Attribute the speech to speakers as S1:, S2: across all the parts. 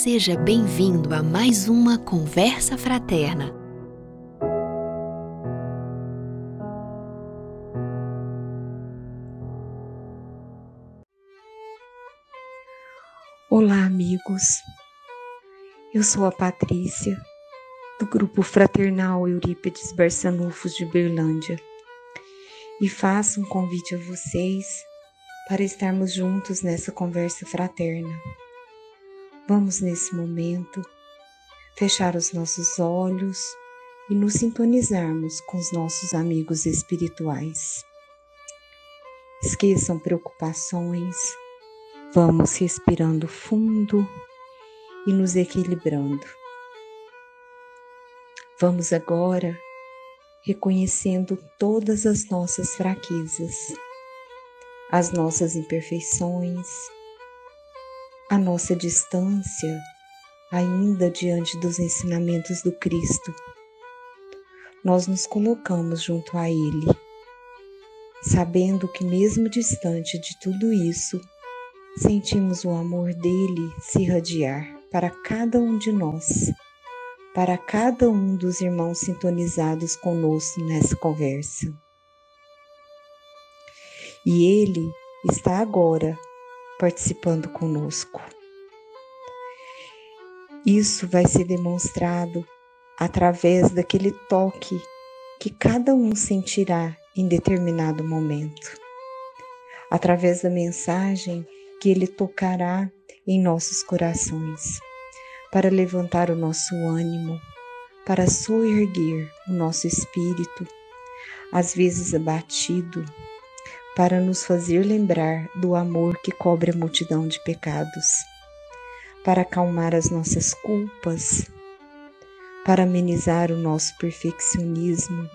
S1: Seja bem-vindo a mais uma Conversa Fraterna.
S2: Olá, amigos. Eu sou a Patrícia, do Grupo Fraternal Eurípides Barçanufo de Berlândia, e faço um convite a vocês para estarmos juntos nessa conversa fraterna. Vamos, nesse momento, fechar os nossos olhos e nos sintonizarmos com os nossos amigos espirituais. Esqueçam preocupações, vamos respirando fundo e nos equilibrando. Vamos agora reconhecendo todas as nossas fraquezas, as nossas imperfeições, a nossa distância ainda diante dos ensinamentos do Cristo. Nós nos colocamos junto a Ele, sabendo que mesmo distante de tudo isso, sentimos o amor dele se irradiar para cada um de nós, para cada um dos irmãos sintonizados conosco nessa conversa. E ele está agora participando conosco. Isso vai ser demonstrado através daquele toque que cada um sentirá em determinado momento, através da mensagem que ele tocará em nossos corações, para levantar o nosso ânimo, para soerguer o nosso espírito, às vezes abatido, para nos fazer lembrar do amor que cobre a multidão de pecados, para acalmar as nossas culpas, para amenizar o nosso perfeccionismo,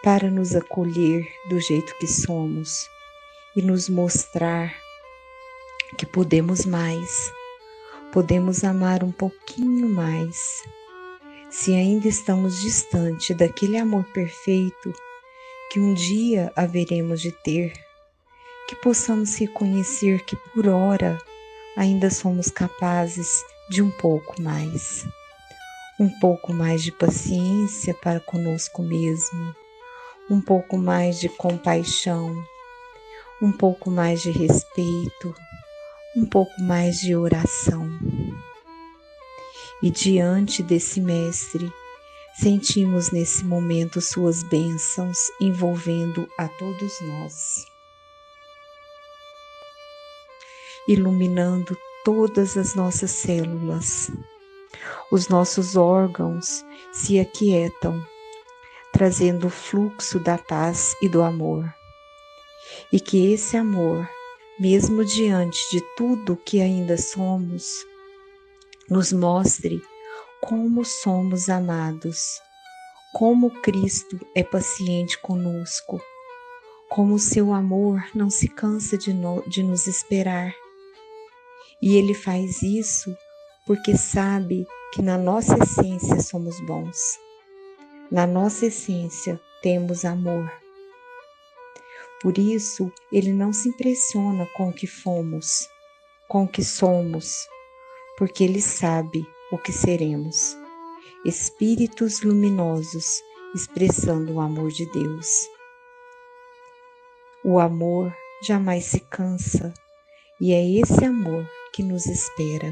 S2: para nos acolher do jeito que somos e nos mostrar que podemos mais, podemos amar um pouquinho mais, se ainda estamos distante daquele amor perfeito que um dia haveremos de ter, que possamos reconhecer que por ora ainda somos capazes de um pouco mais de paciência para conosco mesmo, um pouco mais de compaixão, um pouco mais de respeito, um pouco mais de oração. E diante desse Mestre, sentimos nesse momento suas bênçãos envolvendo a todos nós, iluminando todas as nossas células. Os nossos órgãos se aquietam, trazendo o fluxo da paz e do amor. E que esse amor, mesmo diante de tudo que ainda somos, nos mostre como somos amados, como Cristo é paciente conosco, como o seu amor não se cansa de nos esperar. E ele faz isso porque sabe que na nossa essência somos bons, na nossa essência temos amor. Por isso, ele não se impressiona com o que fomos, com o que somos, porque ele sabe o que seremos. Espíritos luminosos expressando o amor de Deus. O amor jamais se cansa e é esse amor que nos espera.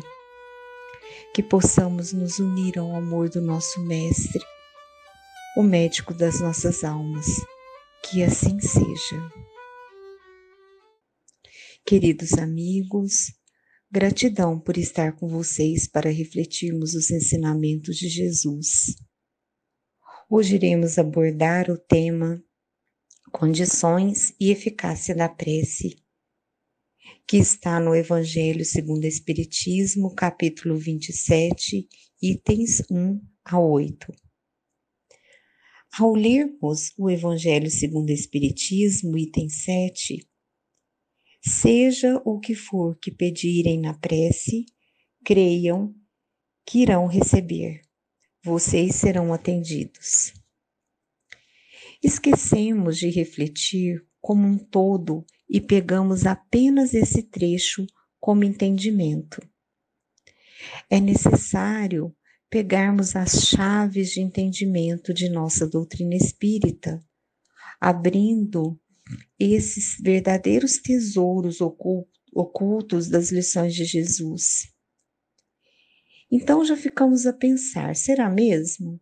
S2: Que possamos nos unir ao amor do nosso Mestre, o médico das nossas almas. Que assim seja. Queridos amigos, gratidão por estar com vocês para refletirmos os ensinamentos de Jesus. Hoje iremos abordar o tema Condições e Eficácia da Prece, que está no Evangelho segundo o Espiritismo, capítulo 27, itens 1 a 8. Ao lermos o Evangelho segundo o Espiritismo, item 7, seja o que for que pedirem na prece, creiam que irão receber, vocês serão atendidos. Esquecemos de refletir como um todo e pegamos apenas esse trecho como entendimento. É necessário pegarmos as chaves de entendimento de nossa doutrina espírita, abrindo esses verdadeiros tesouros ocultos das lições de Jesus. Então já ficamos a pensar, será mesmo?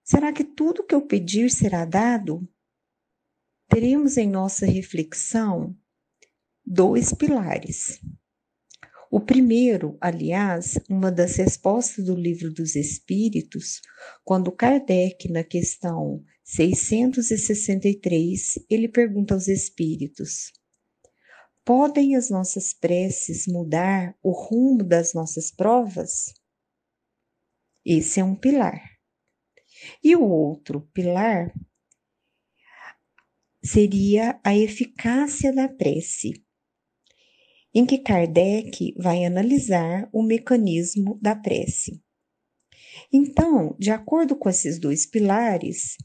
S2: Será que tudo que eu pedir será dado? Teremos em nossa reflexão 2 pilares. O primeiro, aliás, uma das respostas do Livro dos Espíritos, quando Kardec, na questão 663, ele pergunta aos espíritos: podem as nossas preces mudar o rumo das nossas provas? Esse é um pilar. E o outro pilar seria a eficácia da prece, em que Kardec vai analisar o mecanismo da prece. Então, de acordo com esses 2 pilares,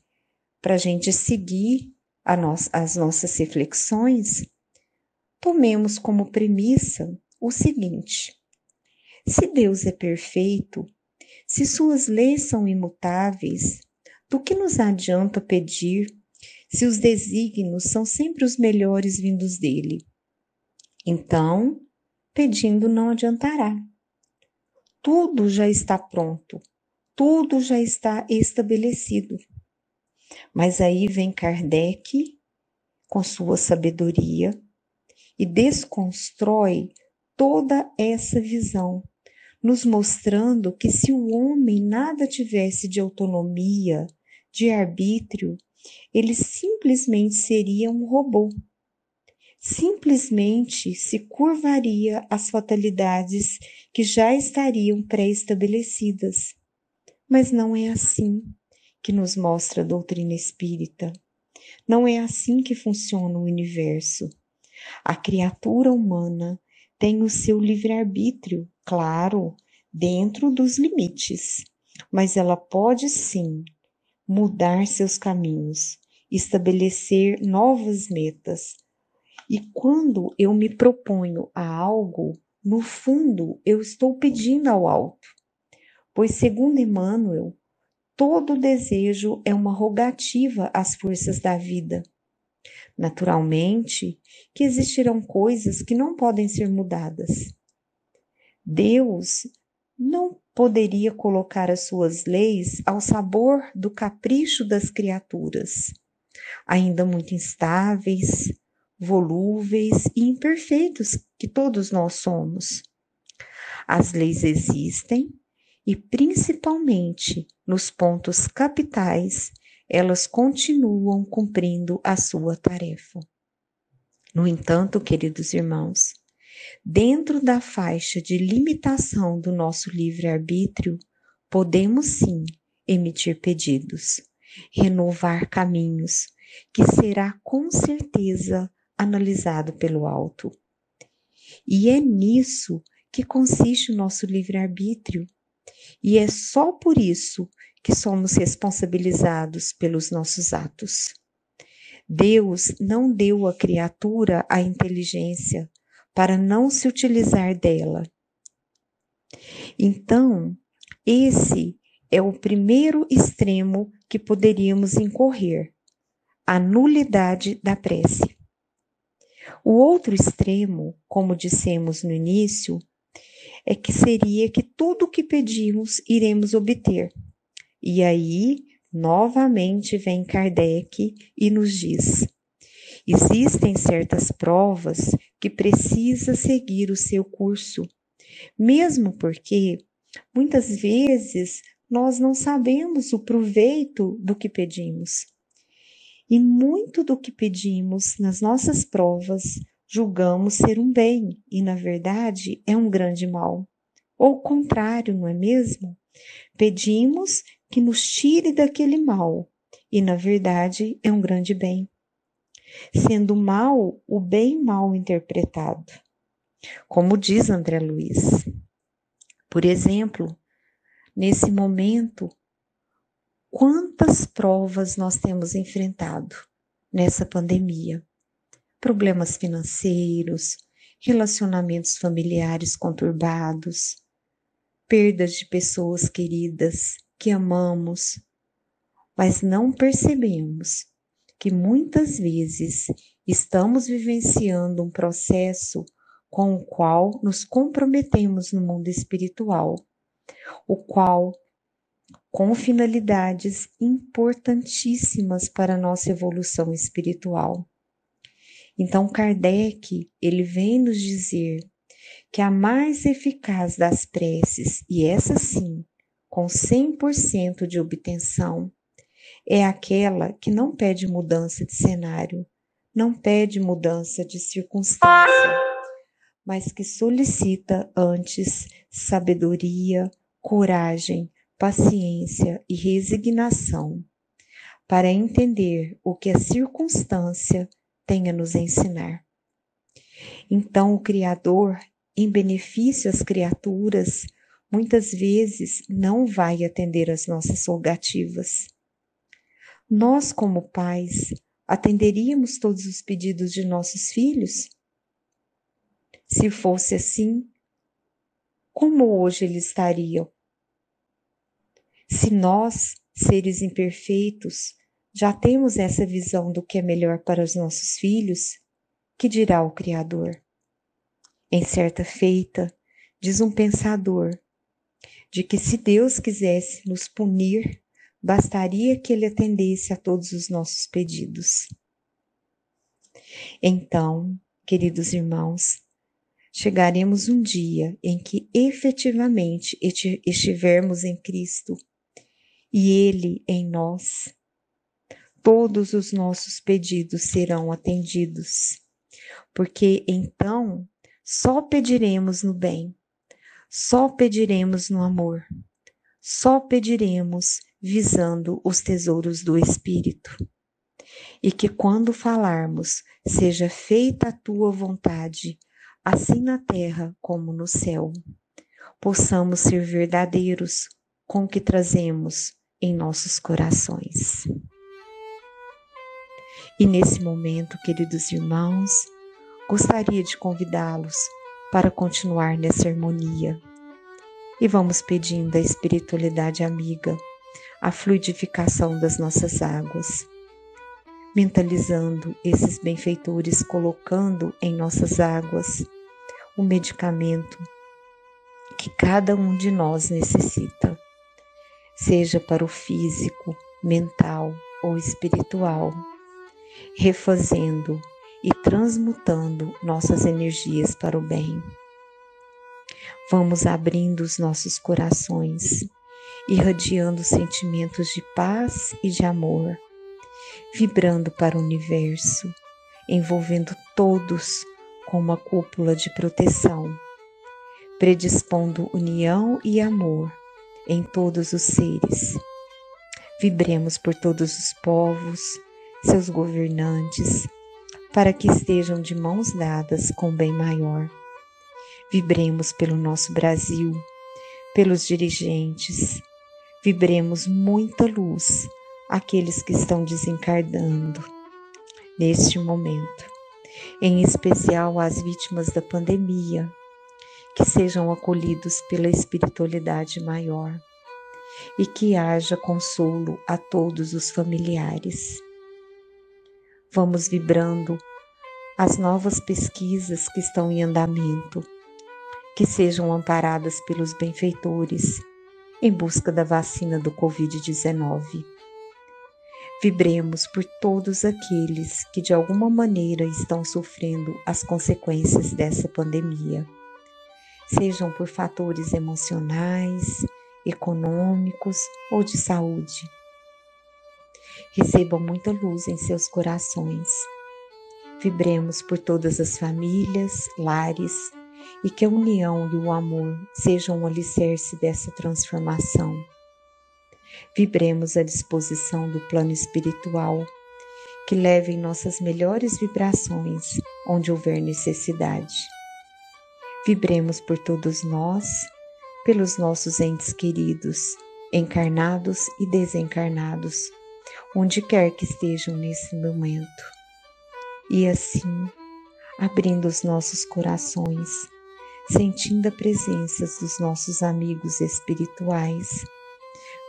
S2: para a gente seguir as nossas reflexões, tomemos como premissa o seguinte: se Deus é perfeito, se suas leis são imutáveis, do que nos adianta pedir se os desígnios são sempre os melhores vindos dele? Então, pedindo não adiantará. Tudo já está pronto, tudo já está estabelecido. Mas aí vem Kardec, com sua sabedoria, e desconstrói toda essa visão, nos mostrando que se o homem nada tivesse de autonomia, de arbítrio, ele simplesmente seria um robô. Simplesmente se curvaria às fatalidades que já estariam pré-estabelecidas. Mas não é assim que nos mostra a doutrina espírita. Não é assim que funciona o universo. A criatura humana tem o seu livre-arbítrio, claro, dentro dos limites, mas ela pode sim mudar seus caminhos, estabelecer novas metas. E quando eu me proponho a algo, no fundo eu estou pedindo ao alto, pois segundo Emmanuel, todo desejo é uma rogativa às forças da vida. Naturalmente que existirão coisas que não podem ser mudadas. Deus não poderia colocar as suas leis ao sabor do capricho das criaturas, ainda muito instáveis, volúveis e imperfeitos que todos nós somos. As leis existem e, principalmente nos pontos capitais, elas continuam cumprindo a sua tarefa. No entanto, queridos irmãos, dentro da faixa de limitação do nosso livre-arbítrio, podemos sim emitir pedidos, renovar caminhos, que será com certeza analisado pelo alto. E é nisso que consiste o nosso livre-arbítrio, e é só por isso que somos responsabilizados pelos nossos atos. Deus não deu à criatura a inteligência para não se utilizar dela. Então, esse é o primeiro extremo que poderíamos incorrer, a nulidade da prece. O outro extremo, como dissemos no início, é que seria que tudo o que pedimos iremos obter. E aí, novamente vem Kardec e nos diz: existem certas provas que precisa seguir o seu curso, mesmo porque muitas vezes nós não sabemos o proveito do que pedimos. E muito do que pedimos nas nossas provas julgamos ser um bem e, na verdade, é um grande mal. Ou o contrário, não é mesmo? Pedimos que nos tire daquele mal e, na verdade, é um grande bem. Sendo mal, o bem mal interpretado. Como diz André Luiz. Por exemplo, nesse momento, quantas provas nós temos enfrentado nessa pandemia? Problemas financeiros, relacionamentos familiares conturbados, perdas de pessoas queridas que amamos, mas não percebemos que muitas vezes estamos vivenciando um processo com o qual nos comprometemos no mundo espiritual, o qual com finalidades importantíssimas para a nossa evolução espiritual. Então Kardec, ele vem nos dizer que a mais eficaz das preces, e essa sim, com 100% de obtenção, é aquela que não pede mudança de cenário, não pede mudança de circunstância, mas que solicita antes sabedoria, coragem, paciência e resignação para entender o que a circunstância tem a nos ensinar. Então, o Criador, em benefício às criaturas, muitas vezes não vai atender às nossas rogativas. Nós, como pais, atenderíamos todos os pedidos de nossos filhos? Se fosse assim, como hoje eles estariam? Se nós, seres imperfeitos, já temos essa visão do que é melhor para os nossos filhos, que dirá o Criador? Em certa feita, diz um pensador, de que se Deus quisesse nos punir, bastaria que Ele atendesse a todos os nossos pedidos. Então, queridos irmãos, chegaremos um dia em que efetivamente estivermos em Cristo e Ele em nós, todos os nossos pedidos serão atendidos, porque então só pediremos no bem, só pediremos no amor, só pediremos visando os tesouros do Espírito. E que quando falarmos, seja feita a tua vontade, assim na terra como no céu, possamos ser verdadeiros com o que trazemos em nossos corações. E nesse momento, queridos irmãos, gostaria de convidá-los para continuar nessa harmonia. E vamos pedindo à espiritualidade amiga a fluidificação das nossas águas, mentalizando esses benfeitores, colocando em nossas águas o medicamento que cada um de nós necessita, seja para o físico, mental ou espiritual, refazendo e transmutando nossas energias para o bem. Vamos abrindo os nossos corações, irradiando sentimentos de paz e de amor, vibrando para o universo, envolvendo todos com uma cúpula de proteção, predispondo união e amor em todos os seres. Vibremos por todos os povos, seus governantes, para que estejam de mãos dadas com o bem maior. Vibremos pelo nosso Brasil, pelos dirigentes, vibremos muita luz àqueles que estão desencarnando neste momento, em especial às vítimas da pandemia, que sejam acolhidos pela espiritualidade maior e que haja consolo a todos os familiares. Vamos vibrando as novas pesquisas que estão em andamento, que sejam amparadas pelos benfeitores em busca da vacina do Covid-19. Vibremos por todos aqueles que de alguma maneira estão sofrendo as consequências dessa pandemia, sejam por fatores emocionais, econômicos ou de saúde. Recebam muita luz em seus corações. Vibremos por todas as famílias, lares, e que a união e o amor sejam o alicerce dessa transformação. Vibremos à disposição do plano espiritual, que levem nossas melhores vibrações onde houver necessidade. Vibremos por todos nós, pelos nossos entes queridos, encarnados e desencarnados, onde quer que estejam nesse momento. E assim, abrindo os nossos corações, sentindo a presença dos nossos amigos espirituais.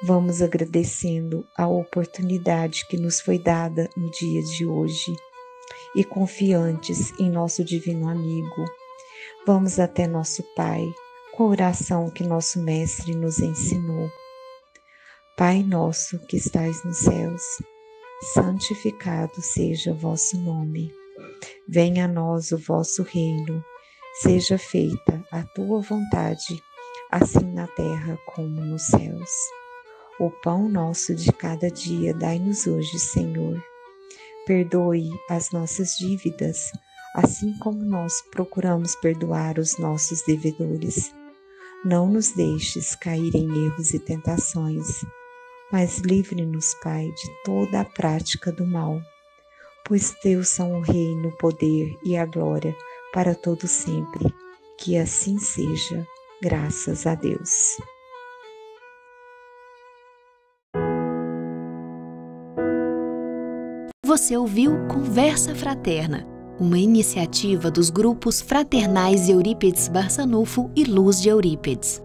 S2: Vamos agradecendo a oportunidade que nos foi dada no dia de hoje e confiantes em nosso divino amigo. Vamos até nosso Pai com a oração que nosso Mestre nos ensinou. Pai nosso que estais nos céus, santificado seja o vosso nome. Venha a nós o vosso reino. Seja feita a tua vontade, assim na terra como nos céus. O pão nosso de cada dia dai-nos hoje, Senhor. Perdoe as nossas dívidas, assim como nós procuramos perdoar os nossos devedores. Não nos deixes cair em erros e tentações, mas livre-nos, Pai, de toda a prática do mal. Pois teus são o reino, o poder e a glória para todo sempre. Que assim seja, graças a Deus.
S1: Você ouviu Conversa Fraterna, uma iniciativa dos grupos Fraternais Eurípides Barçanufo e Luz de Eurípides.